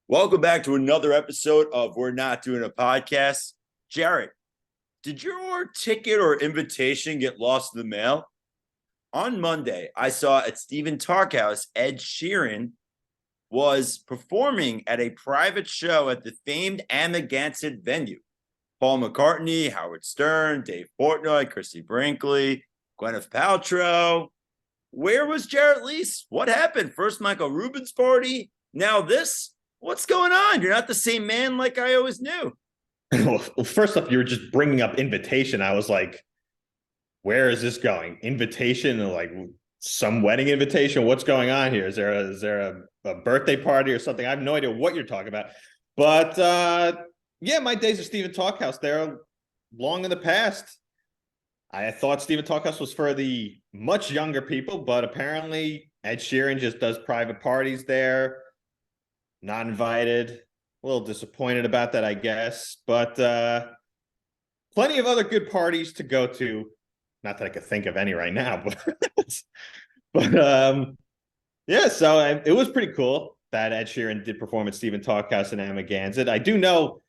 Welcome back to another episode of We're Not Doing a Podcast. Jarrett, did your ticket or invitation get lost in the mail? On Monday, I saw at Stephen Talkhouse, Ed Sheeran was performing at a private show at the famed Amagansett venue. Paul McCartney, Howard Stern, Dave Portnoy, Christy Brinkley, Gwyneth Paltrow. Where was Jarrett Leese? What happened? First Michael Rubin's party, now this? What's going on? You're not the same man like I always knew. Well, first off, you were just bringing up invitation. I was like, where is this going? Invitation, like some wedding invitation? What's going on here? Is there a birthday party or something? I have no idea what you're talking about. But yeah, my days of Stephen Talkhouse, they're long in the past. I thought Stephen Talkhouse was for the much younger people, but apparently Ed Sheeran just does private parties there. Not invited. A little disappointed about that, I guess. But plenty of other good parties to go to. Not that I could think of any right now, but yeah, so it was pretty cool that Ed Sheeran did perform at Stephen Talkhouse in Amagansett. I do know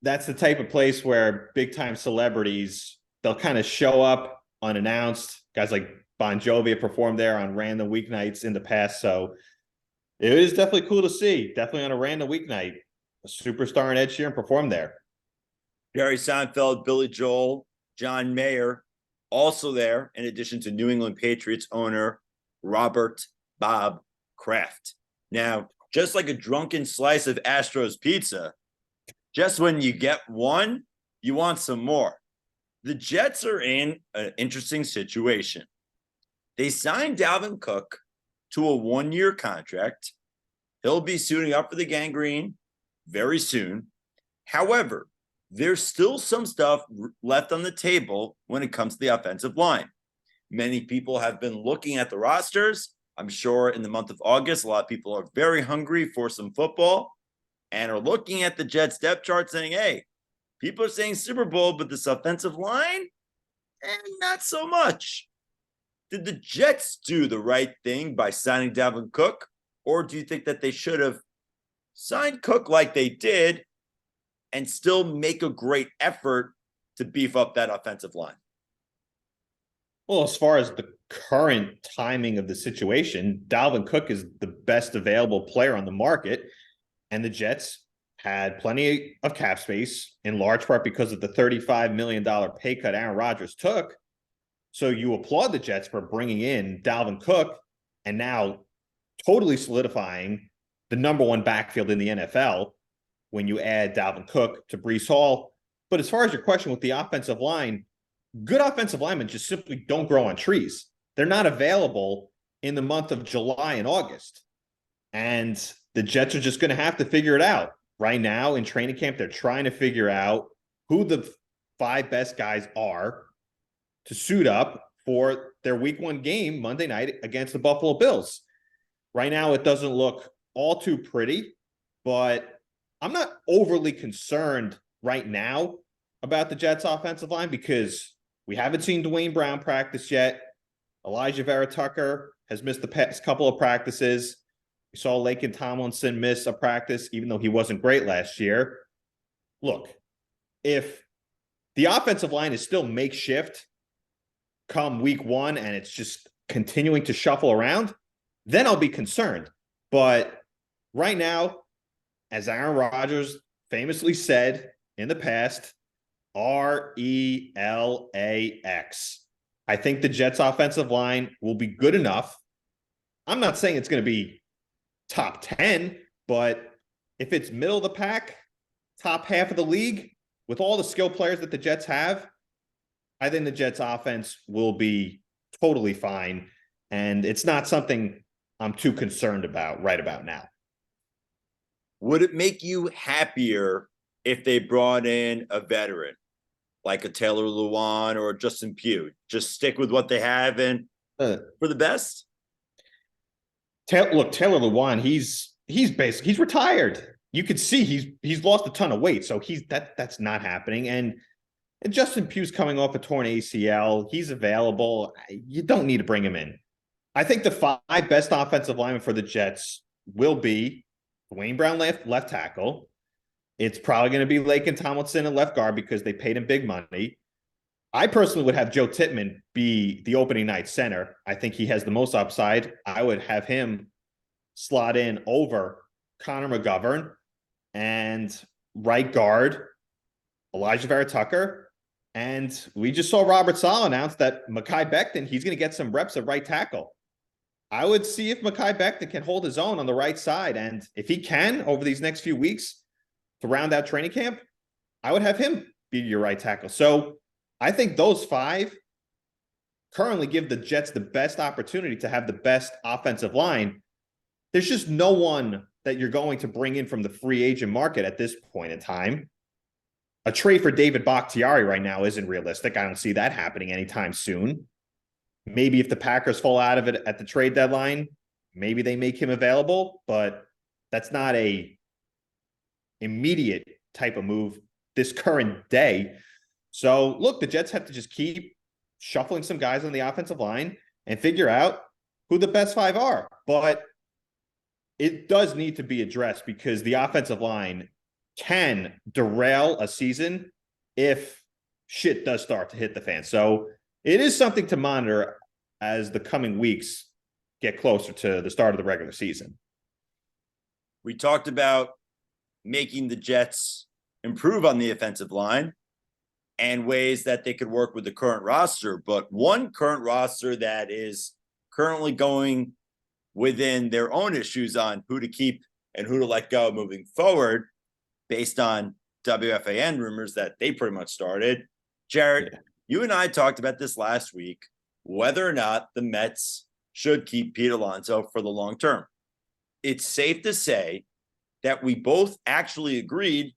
that's the type of place where big-time celebrities, they'll kind of show up unannounced. Guys like Bon Jovi have performed there on random weeknights in the past, so it is definitely cool to see. Definitely on a random weeknight, a superstar in Ed Sheeran performed there. Jerry Seinfeld, Billy Joel, John Mayer, also there, in addition to New England Patriots owner Robert Bob Kraft. Now, just like a drunken slice of Astro's pizza, just when you get one, you want some more. The Jets are in an interesting situation. They signed Dalvin Cook to a one-year contract. He'll be suiting up for the gangrene very soon. However, there's still some stuff left on the table when it comes to the offensive line. Many people have been looking at the rosters. I'm sure in the month of August, a lot of people are very hungry for some football and are looking at the Jets depth chart saying, hey, people are saying Super Bowl, but this offensive line, not so much. Did the Jets do the right thing by signing Dalvin Cook? Or do you think that they should have signed Cook like they did and still make a great effort to beef up that offensive line? Well, as far as the current timing of the situation, Dalvin Cook is the best available player on the market, and the Jets had plenty of cap space, in large part because of the $35 million pay cut Aaron Rodgers took. So you applaud the Jets for bringing in Dalvin Cook and now totally solidifying the number one backfield in the NFL when you add Dalvin Cook to Breece Hall. But as far as your question with the offensive line, good offensive linemen just simply don't grow on trees. They're not available in the month of July and August. And the Jets are just going to have to figure it out. Right now in training camp, they're trying to figure out who the five best guys are to suit up for their week one game Monday night against the Buffalo Bills. Right now, it doesn't look all too pretty, but I'm not overly concerned right now about the Jets offensive line because we haven't seen Dwayne Brown practice yet. Elijah Vera Tucker has missed the past couple of practices. We saw Laken Tomlinson miss a practice, even though he wasn't great last year. Look, if the offensive line is still makeshift come week one and it's just continuing to shuffle around, then I'll be concerned. But right now, as Aaron Rodgers famously said in the past, RELAX. I think the Jets offensive line will be good enough. I'm not saying it's going to be top 10, but if it's middle of the pack, top half of the league, with all the skill players that the Jets have, I think the Jets offense will be totally fine. And it's not something I'm too concerned about right about now. Would it make you happier if they brought in a veteran like a Taylor Lewan or a Justin Pugh? Just stick with what they have and for the best? Look, Taylor Lewan, he's retired. You could see he's lost a ton of weight, so that's not happening. And Justin Pugh's coming off a torn ACL. He's available. You don't need to bring him in. I think the five best offensive linemen for the Jets will be Dwayne Brown left tackle. It's probably going to be Laken Tomlinson at left guard because they paid him big money. I personally would have Joe Tippmann be the opening night center. I think he has the most upside. I would have him slot in over Connor McGovern, and right guard Elijah Vera Tucker. And we just saw Robert Saleh announce that Mekhi Becton, he's going to get some reps at right tackle. I would see if Mekhi Becton can hold his own on the right side. And if he can over these next few weeks to round out training camp, I would have him be your right tackle. So I think those five currently give the Jets the best opportunity to have the best offensive line. There's just no one that you're going to bring in from the free agent market at this point in time. A trade for David Bakhtiari right now isn't realistic. I don't see that happening anytime soon. Maybe if the Packers fall out of it at the trade deadline, maybe they make him available, but that's not a immediate type of move this current day. So look, the Jets have to just keep shuffling some guys on the offensive line and figure out who the best five are. But it does need to be addressed because the offensive line can derail a season if shit does start to hit the fan. So it is something to monitor as the coming weeks get closer to the start of the regular season. We talked about making the Jets improve on the offensive line and ways that they could work with the current roster. But one current roster that is currently going within their own issues on who to keep and who to let go moving forward based on WFAN rumors that they pretty much started. Jared, you and I talked about this last week, whether or not the Mets should keep Pete Alonso for the long term. It's safe to say that we both actually agreed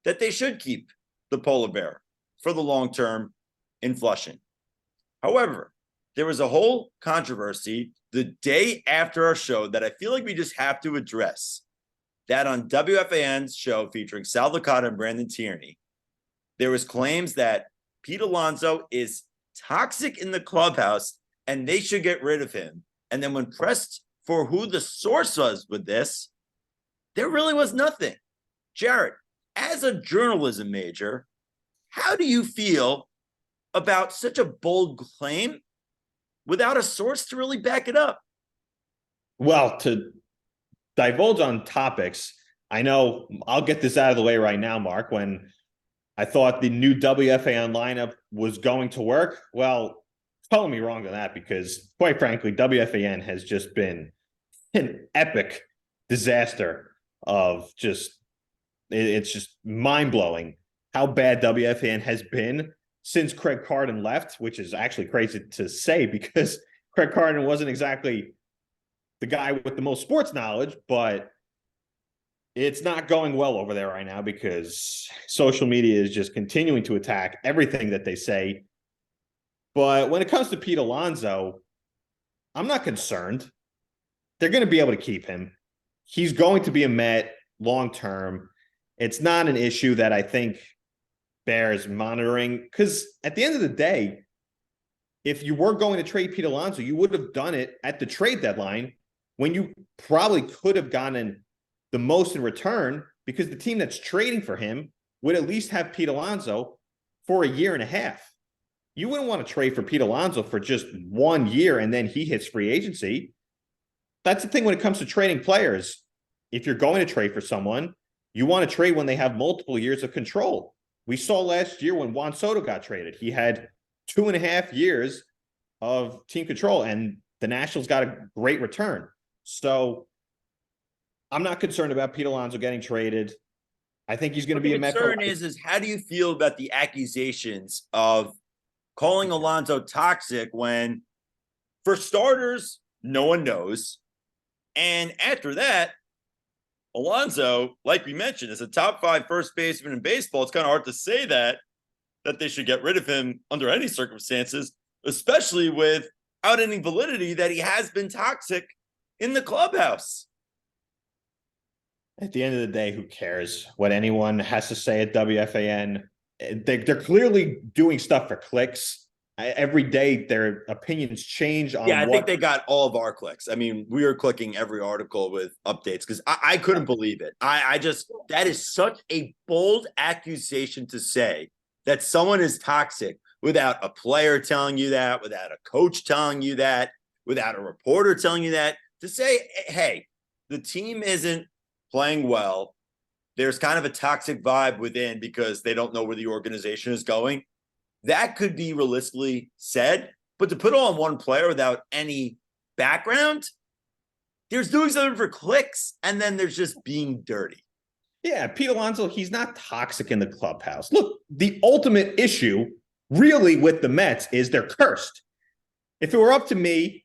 that they should keep the polar bear for the long term in Flushing. However, there was a whole controversy the day after our show that I feel like we just have to address. That on WFAN's show featuring Sal Licata and Brandon Tierney, there was claims that Pete Alonso is toxic in the clubhouse and they should get rid of him. And then when pressed for who the source was with this, there really was nothing. Jared, as a journalism major, how do you feel about such a bold claim without a source to really back it up? Well, to divulge on topics, I know I'll get this out of the way right now, Mark. When I thought the new WFAN lineup was going to work, well, tell me wrong on that because, quite frankly, WFAN has just been an epic disaster of it's just mind-blowing how bad WFAN has been since Craig Carden left, which is actually crazy to say because Craig Carden wasn't exactly the guy with the most sports knowledge, but it's not going well over there right now because social media is just continuing to attack everything that they say. But when it comes to Pete Alonso, I'm not concerned. They're going to be able to keep him. He's going to be a Met long-term. It's not an issue that I think bears monitoring because at the end of the day, if you were going to trade Pete Alonso, you would have done it at the trade deadline when you probably could have gotten the most in return because the team that's trading for him would at least have Pete Alonso for a year and a half. You wouldn't want to trade for Pete Alonso for just 1 year and then he hits free agency. That's the thing when it comes to trading players. If you're going to trade for someone, you want to trade when they have multiple years of control. We saw last year when Juan Soto got traded. He had 2.5 years of team control and the Nationals got a great return. So I'm not concerned about Pete Alonso getting traded. I think he's going to be a Met. The concern is how do you feel about the accusations of calling Alonso toxic when, for starters, no one knows. And after that, Alonso, like we mentioned, is a top 5 first baseman in baseball. It's kind of hard to say that they should get rid of him under any circumstances, especially without any validity that he has been toxic in the clubhouse. At the end of the day, who cares what anyone has to say at WFAN? They're clearly doing stuff for clicks. every day their opinions change on Yeah, I think what. they got all of our clicks. I mean, we were clicking every article with updates because I couldn't believe it. I just, that is such a bold accusation to say that someone is toxic without a player telling you that, without a coach telling you that, without a reporter telling you that. To say, hey, the team isn't playing well. There's kind of a toxic vibe within because they don't know where the organization is going. That could be realistically said, but to put it on one player without any background, there's doing something for clicks, and then there's just being dirty. Yeah, Pete Alonso, he's not toxic in the clubhouse. Look, the ultimate issue really with the Mets is they're cursed. If it were up to me,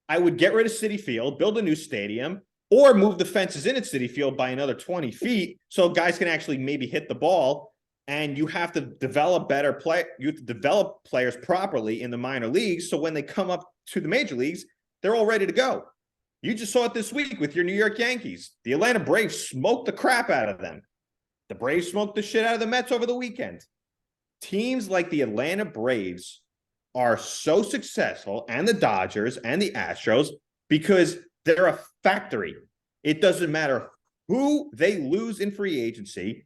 I would get rid of Citi Field, build a new stadium, or move the fences in at Citi Field by another 20 feet so guys can actually maybe hit the ball. And you have to develop you have to develop players properly in the minor leagues. So when they come up to the major leagues, they're all ready to go. You just saw it this week with your New York Yankees. The Atlanta Braves smoked the crap out of them. The Braves smoked the shit out of the Mets over the weekend. Teams like the Atlanta Braves are so successful, and the Dodgers and the Astros, because they're a factory. It doesn't matter who they lose in free agency.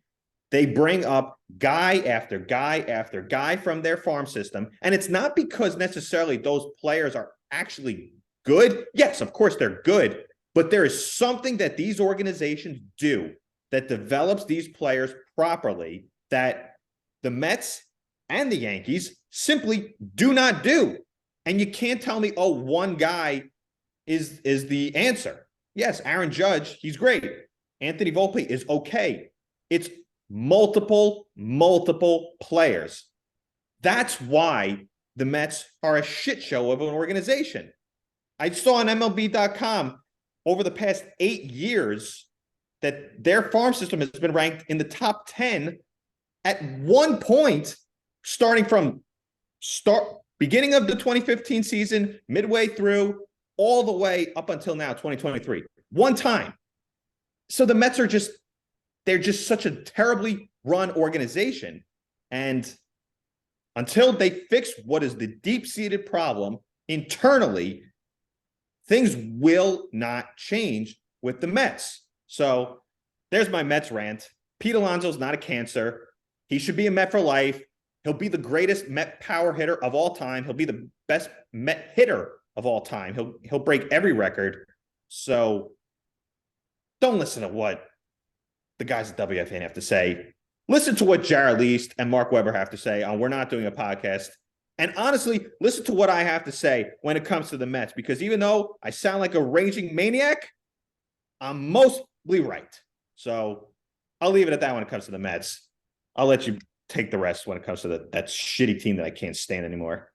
They bring up guy after guy after guy from their farm system. And it's not because necessarily those players are actually good. Yes, of course they're good. But there is something that these organizations do that develops these players properly that the Mets and the Yankees simply do not do. And you can't tell me, oh, one guy is the answer. Yes, Aaron Judge, he's great. Anthony Volpe is okay. It's multiple players. That's why the Mets are a shit show of an organization. I saw on MLB.com over the past 8 years that their farm system has been ranked in the top 10 at one point, starting from beginning of the 2015 season, midway through, all the way up until now, 2023. One time. So the Mets are they're just such a terribly run organization. And until they fix what is the deep-seated problem internally, things will not change with the Mets. So there's my Mets rant. Pete Alonso's not a cancer. He should be a Met for life. He'll be the greatest Met power hitter of all time. He'll be the best Met hitter of all time. He'll break every record. So don't listen to what the guys at WFN have to say. Listen to what Jared Least and Mark Weber have to say on We're Not Doing a Podcast. And honestly, listen to what I have to say when it comes to the Mets, because even though I sound like a raging maniac, I'm mostly right. So I'll leave it at that when it comes to the Mets. I'll let you take the rest when it comes to that shitty team that I can't stand anymore.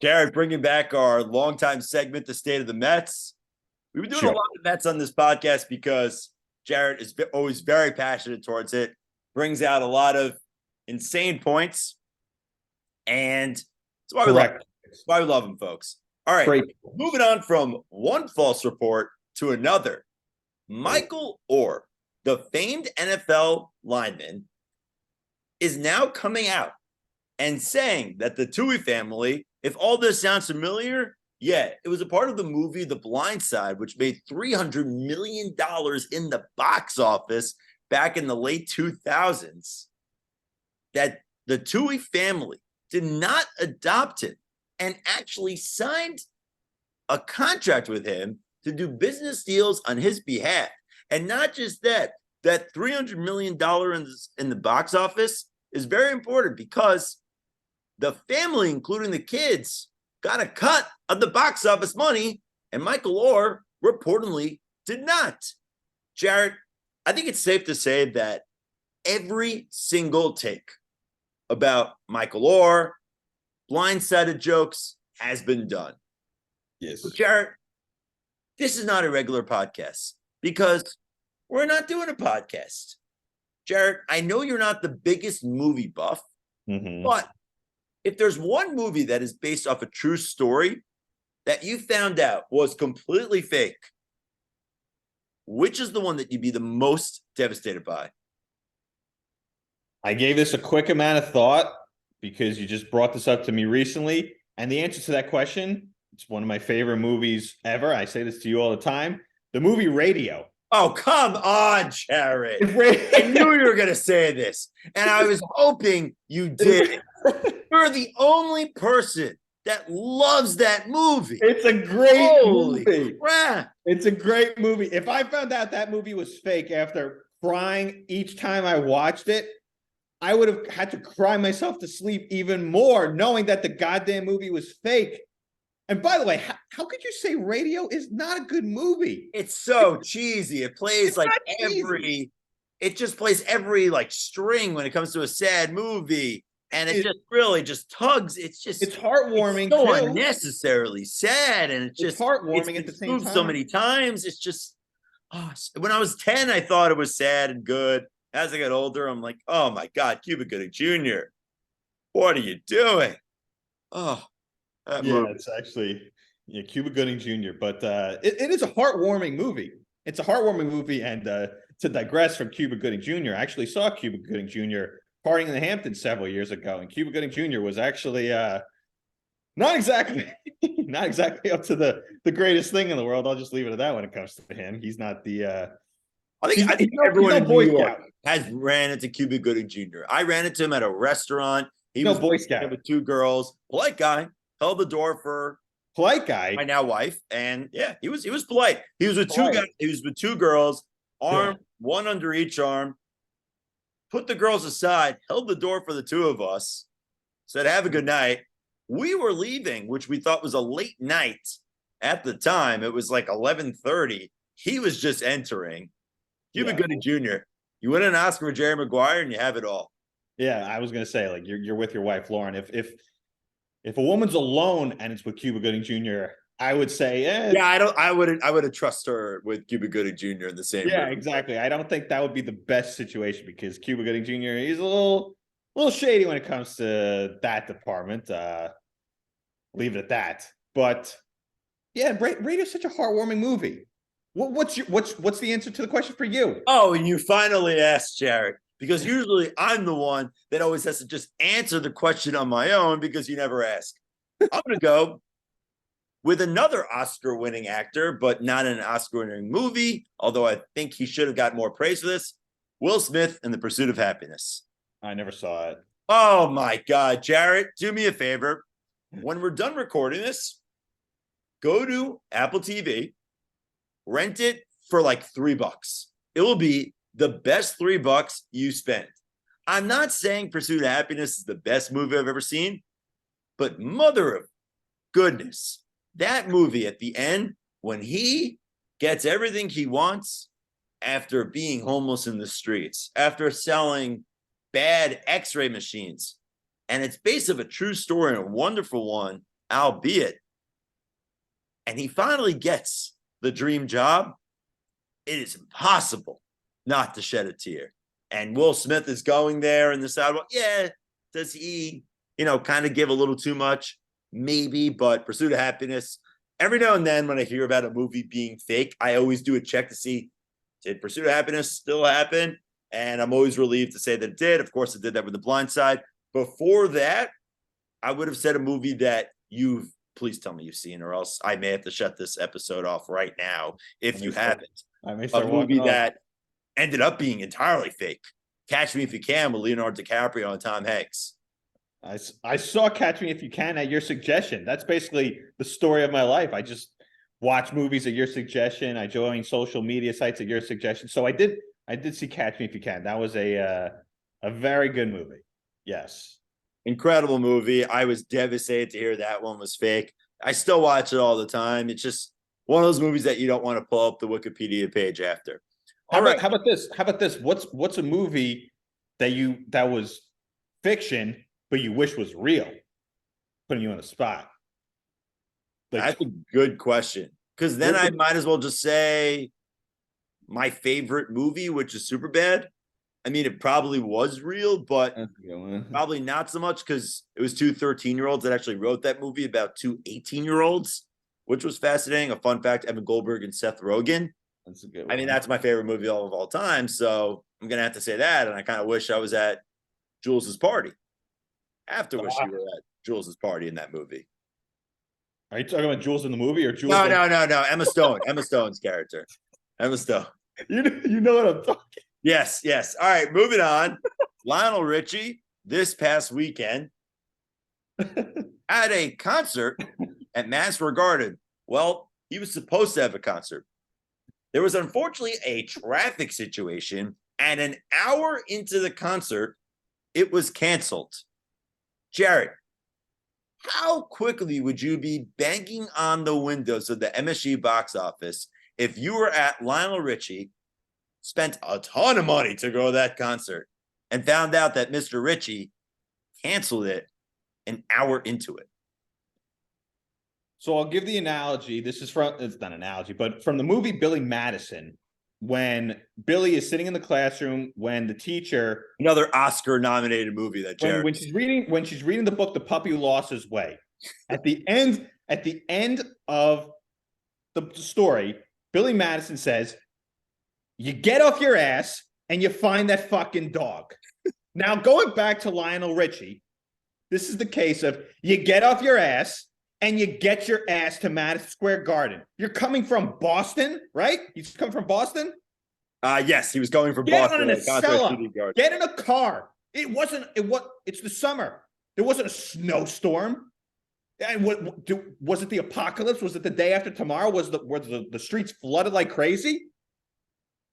Jared, bringing back our longtime segment, The State of the Mets. We've been doing a lot of Mets on this podcast because Jared is always very passionate towards it, brings out a lot of insane points, and that's why we love him. That's why we love him, folks. All right, great. Moving on from one false report to another. Michael Orr, the famed NFL lineman, is now coming out and saying that the Tui family, if all this sounds familiar, yeah, it was a part of the movie TheBlindSide, which made $300 million in the box office back in the late 2000s, that the Tui family did not adopt him and actually signed a contract with him to do business deals on his behalf. And not just that, that $300 million in the box office is very important because the family, including the kids, got a cut of the box office money, and Michael Orr reportedly did not. Jared, I think it's safe to say that every single take about Michael Orr, blindsided jokes, has been done. Yes. But Jared, this is not a regular podcast because we're not doing a podcast. Jared, I know you're not the biggest movie buff, but if there's one movie that is based off a true story that you found out was completely fake, which is the one that you'd be the most devastated by? I gave this a quick amount of thought because you just brought this up to me recently, And the answer to that question, it's one of my favorite movies ever. I say this to you all the time. The movie Radio. Oh, come on, Jared. I It's knew you were going to say this, and I was hoping you did. You're the only person that loves that movie. a great Holy movie. crap. It's a great movie. If I found out that movie was fake after crying each time I watched it, I would have had to cry myself to sleep even more, knowing that the goddamn movie was fake. And by the way, how could you say Radio is not a good movie? It's so cheesy. It plays It's like not cheesy. it just plays every like string when it comes to a sad movie. And it just really just tugs. It's heartwarming so too. unnecessarily sad. And It's heartwarming at the same moved time. so many times. It's just, when I was 10, I thought it was sad and good. As I got older, I'm like, oh my God, Cuba Gooding Jr., what are you doing? Oh, that movie. It's actually Cuba Gooding Jr. But it is a heartwarming movie. It's a heartwarming movie. And to digress from Cuba Gooding Jr., I actually saw Cuba Gooding Jr. partying in the Hamptons several years ago, and Cuba Gooding Jr. was actually not exactly up to the greatest thing in the world. I'll just leave it at that when it comes to him. He's not the I think everyone in Boy New York Scout. has ran into Cuba Gooding Jr. I ran into him at a restaurant. He No was Boy Scout. with two girls. Polite guy. Held the door for Polite guy. my now wife, and yeah, he was polite. He was with two guys. He was with two girls, one under each arm. Put the girls aside. Held the door for the two of us. Said, "Have a good night." We were leaving, which we thought was a late night at the time. It was like 11:30. He was just entering. Cuba Gooding Jr. You win an Oscar with Jerry Maguire, and you have it all. Yeah, I was gonna say, like, you're with your wife, Lauren. If a woman's alone and it's with Cuba Gooding Jr., I would say, yeah, I wouldn't trust her with Cuba Gooding Jr. in the same room. Exactly. I don't think that would be the best situation because Cuba Gooding Jr., he's a little shady when it comes to that department. Leave it at that. But yeah, Radio's such a heartwarming movie. What's the answer to the question for you? Oh, and you finally asked, Jared, because usually I'm the one that always has to just answer the question on my own because you never ask. I'm going to go with another Oscar-winning actor, but not in an Oscar-winning movie, although I think he should have got more praise for this. Will Smith in The Pursuit of Happiness. I never saw it. Oh, my God. Jared, do me a favor. When we're done recording this, go to Apple TV, rent it for like $3. It will be the best $3 you spend. I'm not saying Pursuit of Happiness is the best movie I've ever seen, but mother of goodness, that movie at the end, when he gets everything he wants after being homeless in the streets, after selling bad x-ray machines, and it's based on a true story and a wonderful one, albeit, and he finally gets the dream job, it is impossible not to shed a tear. And Will Smith is going there in the sidewalk. Yeah, does he, kind of give a little too much? Maybe, but Pursuit of Happiness, every now and then when I hear about a movie being fake, I always do a check to see, did Pursuit of Happiness still happen? And I'm always relieved to say that it did. Of course, it did that with TheBlindSide. Before that, I would have said a movie that please tell me you've seen, or else I may have to shut this episode off right now if you haven't. I may A movie that ended up being entirely fake. Catch Me If You Can with Leonardo DiCaprio and Tom Hanks. I saw Catch Me If You Can at your suggestion. That's basically the story of my life. I just watch movies at your suggestion. I join social media sites at your suggestion. So I did see Catch Me If You Can. That was a very good movie. Yes. Incredible movie. I was devastated to hear that one was fake. I still watch it all the time. It's just one of those movies that you don't want to pull up the Wikipedia page after. How about this? What's a movie that was fiction but you wish was real? Putting you on the spot. That's a good question. Because then I might as well just say my favorite movie, which is Superbad. I mean, it probably was real, but probably not so much because it was two 13-year-olds that actually wrote that movie about two 18-year-olds, which was fascinating. A fun fact, Evan Goldberg and Seth Rogen. That's a good one. I mean, that's my favorite movie of all time. So I'm going to have to say that. And I kind of wish I was at Jules's party. I have to wish you were at Jules's party in that movie. Are you talking about Jules in the movie or Jules? No. Emma Stone. Emma Stone's character. Emma Stone. You know what I'm talking. Yes. All right, moving on. Lionel Richie this past weekend at a concert at Madison Garden. Well, he was supposed to have a concert. There was unfortunately a traffic situation, and an hour into the concert, it was canceled. Jared, how quickly would you be banging on the windows of the MSG box office if you were at Lionel Richie, spent a ton of money to go to that concert, and found out that Mr. Richie canceled it an hour into it? So I'll give the analogy. This is from, it's not an analogy, but from the movie Billy Madison, when Billy is sitting in the classroom, when the teacher, another Oscar-nominated movie that Jared, when she's reading the book The Puppy Who Lost His Way, at the end of the story, Billy Madison says, "You get off your ass and you find that fucking dog." Now, going back to Lionel Richie, this is the case of you get off your ass and you get your ass to Madison Square Garden. You're coming from Boston, right? You come from Boston? Yes, he was going from Get Boston. on a Acela. Get in a car. It's the summer. There wasn't a snowstorm. And was it the apocalypse? Was it the day after tomorrow? Were the streets flooded like crazy?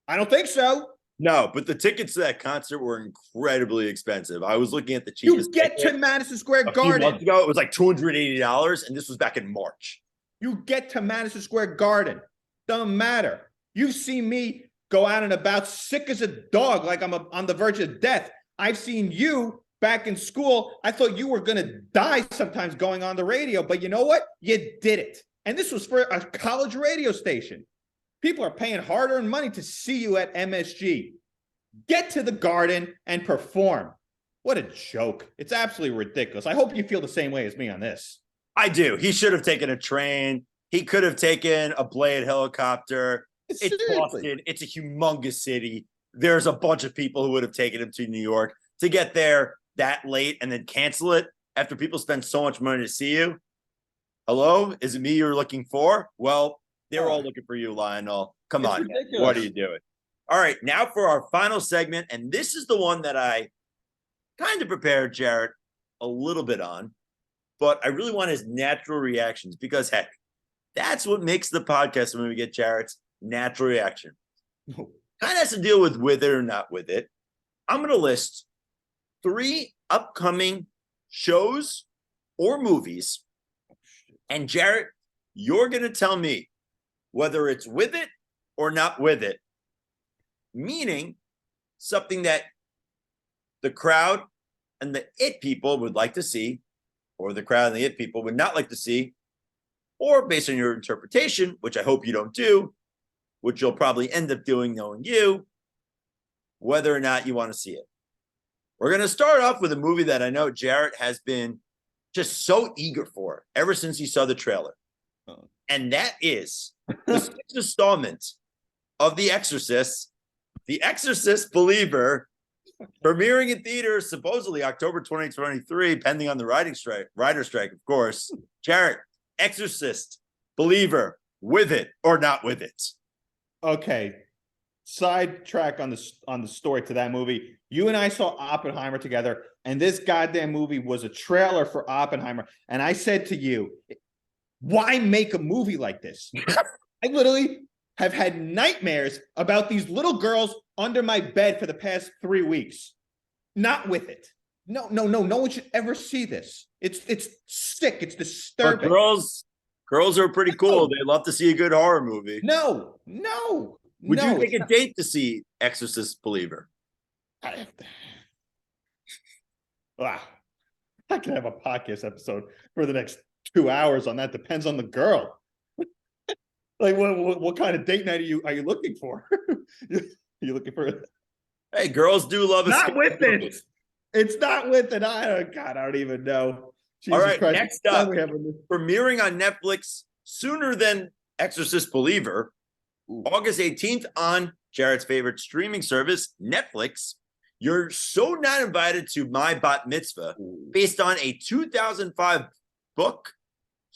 I don't think so. No, but the tickets to that concert were incredibly expensive. I was looking at the cheapest. You get to Madison Square a few Garden. months ago, it was like $280, and this was back in March. You get to Madison Square Garden. Doesn't matter. You've seen me go out and about sick as a dog, like I'm on the verge of death. I've seen you back in school. I thought you were going to die sometimes going on the radio, but you know what? You did it. And this was for a college radio station. People are paying hard-earned money to see you at MSG. Get to the Garden and perform. What a joke. It's absolutely ridiculous. I hope you feel the same way as me on this. I do. He should have taken a train. He could have taken a Blade helicopter. It's Boston. It's a humongous city. There's a bunch of people who would have taken him to New York. To get there that late and then cancel it after people spend so much money to see you. Hello? Is it me you're looking for? Well, they were all looking for you, Lionel. Come on. Ridiculous. What are you doing? All right, now for our final segment. And this is the one that I kind of prepared Jarrett a little bit on, but I really want his natural reactions because, heck, that's what makes the podcast when we get Jarrett's natural reaction. Kind of has to deal with it or not with it. I'm going to list 3 upcoming shows or movies. And Jarrett, you're going to tell me whether it's with it or not with it. Meaning something that the crowd and the it people would like to see, or the crowd and the it people would not like to see, or based on your interpretation, which I hope you don't do, which you'll probably end up doing knowing you, whether or not you want to see it. We're going to start off with a movie that I know Jarrett has been just so eager for ever since he saw the trailer. And that is the 6th installment of The Exorcist Believer, premiering in theaters supposedly October 2023, pending on the writer's strike, of course. Jarrett, Exorcist Believer, with it or not with it? Okay. Sidetrack on the story to that movie. You and I saw Oppenheimer together, and this goddamn movie was a trailer for Oppenheimer. And I said to you, why make a movie like this? I literally have had nightmares about these little girls under my bed for the past 3 weeks. Not with it. No one should ever see this. It's sick. It's disturbing. But girls are pretty cool. They love to see a good horror movie. No. Would you take a date to see Exorcist Believer? Wow. I can have a podcast episode for the next 2 hours on that. Depends on the girl. Like what kind of date night are you looking for? Are you looking for? Hey, girls do love not with it. It's not with it. I don't even know. Jesus all right, Christ. next up, premiering on Netflix sooner than Exorcist Believer, August 18th on Jarrett's favorite streaming service, Netflix. You're so not invited to My Bat Mitzvah, based on a 2005 book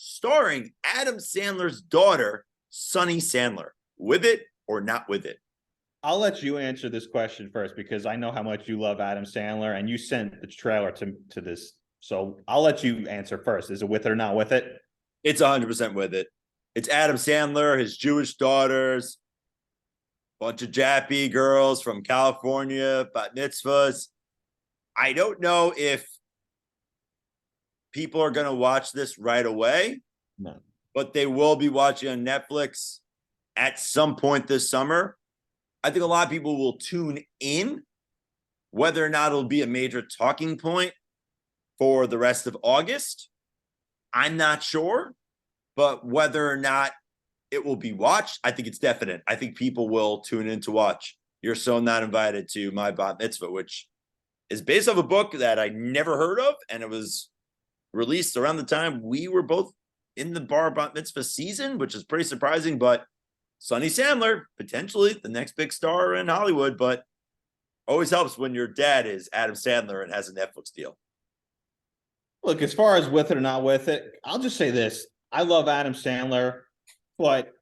starring Adam Sandler's daughter, Sunny Sandler. With it or not with it? I'll let you answer this question first because I know how much you love Adam Sandler and you sent the trailer to this. So I'll let you answer first. Is it with it or not with it? It's 100% with it. It's Adam Sandler, his Jewish daughters, bunch of Jappy girls from California, bat mitzvahs. I don't know if people are going to watch this right away, No. but they will be watching on Netflix at some point this summer. I think a lot of people will tune in. Whether or not it'll be a major talking point for the rest of August, I'm not sure. But whether or not it will be watched, I think it's definite. I think people will tune in to watch You're So Not Invited to My Bat Mitzvah, which is based off a book that I never heard of, and it was released around the time we were both in the bar bat mitzvah season, which is pretty surprising. But Sonny Sandler, potentially the next big star in Hollywood, but always helps when your dad is Adam Sandler and has a Netflix deal. Look, as far as with it or not with it, I'll just say this. I love Adam Sandler, but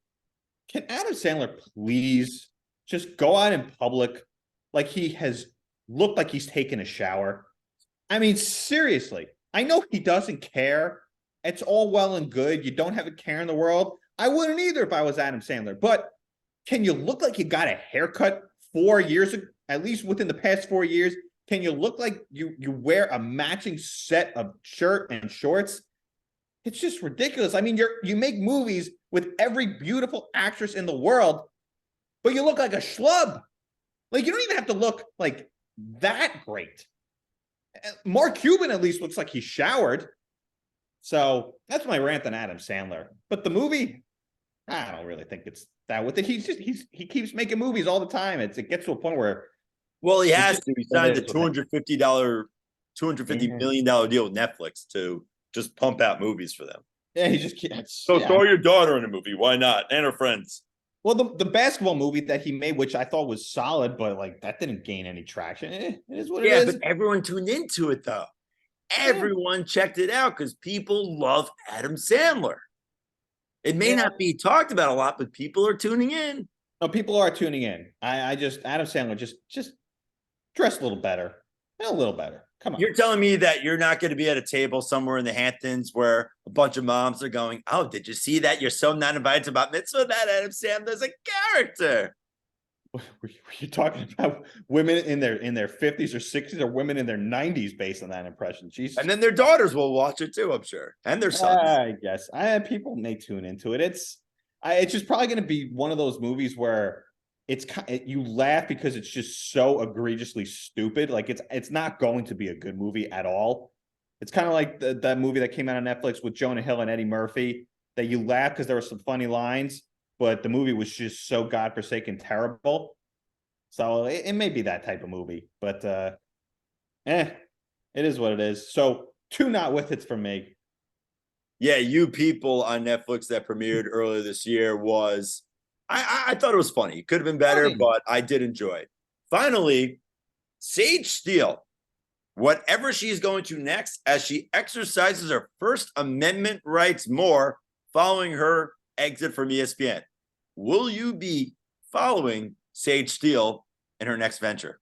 can Adam Sandler please just go out in public like he has looked like he's taken a shower? I mean, seriously, I know he doesn't care. It's all well and good. You don't have a care in the world. I wouldn't either if I was Adam Sandler. But can you look like you got a haircut 4 years ago, at least within the past 4 years? Can you look like you wear a matching set of shirt and shorts? It's just ridiculous. I mean, you make movies with every beautiful actress in the world, but you look like a schlub. Like, you don't even have to look like that great. Mark Cuban at least looks like he showered. So that's my rant on Adam Sandler. But the movie, I don't really think it's that with it. He keeps making movies all the time. It gets to a point where, well, he has to. He signed a $250 million deal with Netflix to just pump out movies for them. Yeah, he just can't. So throw your daughter in a movie. Why not? And her friends. Well, the basketball movie that he made, which I thought was solid, but like that didn't gain any traction. It is what it is. Yeah, but everyone tuned into it though. Everyone checked it out because people love Adam Sandler. It may not be talked about a lot, but people are tuning in. No, people are tuning in. I just Adam Sandler just dress a little better. A little better. Come on. You're telling me that you're not going to be at a table somewhere in the Hamptons where a bunch of moms are going, "Oh, did you see that? You're so not invited to bat mitzvah. That Adam Sandler's a character." Were you talking about women in their 50s or 60s or women in their 90s based on that impression? Jesus. And then their daughters will watch it too, I'm sure, and their sons. I guess people may tune into it. It's just probably going to be one of those movies where you laugh because it's just so egregiously stupid. Like it's not going to be a good movie at all. It's kind of like that movie that came out on Netflix with Jonah Hill and Eddie Murphy that you laugh because there were some funny lines, but the movie was just so godforsaken terrible. So it may be that type of movie, but it is what it is. So 2 not with it's for me. Yeah, You People on Netflix that premiered earlier this year was, I thought it was funny. It could have been better, but I did enjoy it. Finally, Sage Steele, whatever she's going to next as she exercises her First Amendment rights more following her exit from ESPN. Will you be following Sage Steele in her next venture?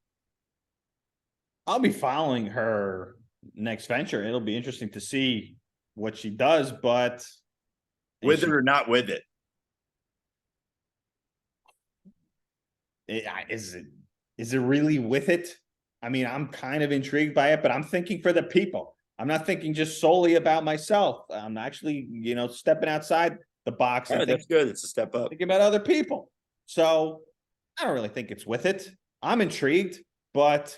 I'll be following her next venture. It'll be interesting to see what she does, but with it or not with it? Is it really with it? I mean, I'm kind of intrigued by it, but I'm thinking for the people. I'm not thinking just solely about myself. I'm actually, stepping outside the box. Yeah, that's good. It's a step up. Thinking about other people. So I don't really think it's with it. I'm intrigued, but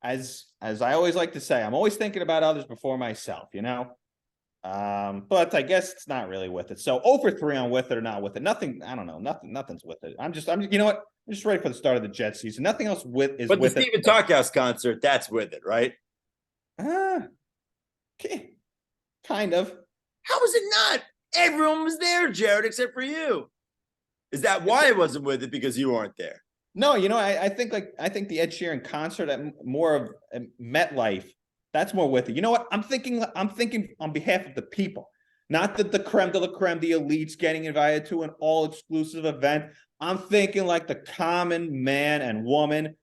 as I always like to say, I'm always thinking about others before myself, But I guess it's not really with it. So 0 for 3 on with it or not with it. Nothing. I don't know. Nothing's with it. I'm you know what? I'm just ready for the start of the Jet season. Nothing else is but with it. But the Stephen Talkhouse concert, that's with it, right? Okay. Kind of. How is it not? Everyone was there, Jared, except for you. Is that why it wasn't with it? Because you weren't there? No, I think the Ed Sheeran concert at more of MetLife. That's more with it. You know what? I'm thinking on behalf of the people. Not that the creme de la creme, the elites getting invited to an all-exclusive event. I'm thinking like the common man and woman.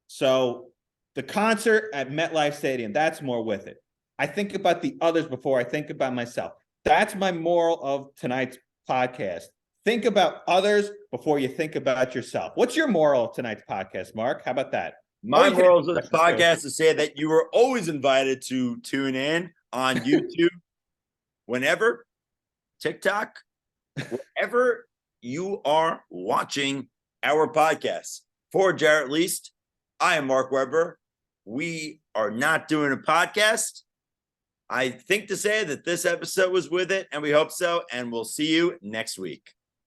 So the concert at MetLife Stadium, that's more with it. I think about the others before I think about myself. That's my moral of tonight's podcast. Think about others before you think about yourself. What's your moral of tonight's podcast, Mark? How about that? My morals of the podcast is say that you are always invited to tune in on YouTube, whenever, TikTok, wherever you are watching our podcast. For Jarrett Least, I am Mark Weber. We are not doing a podcast. I think to say that this episode was with it, and we hope so. And we'll see you next week.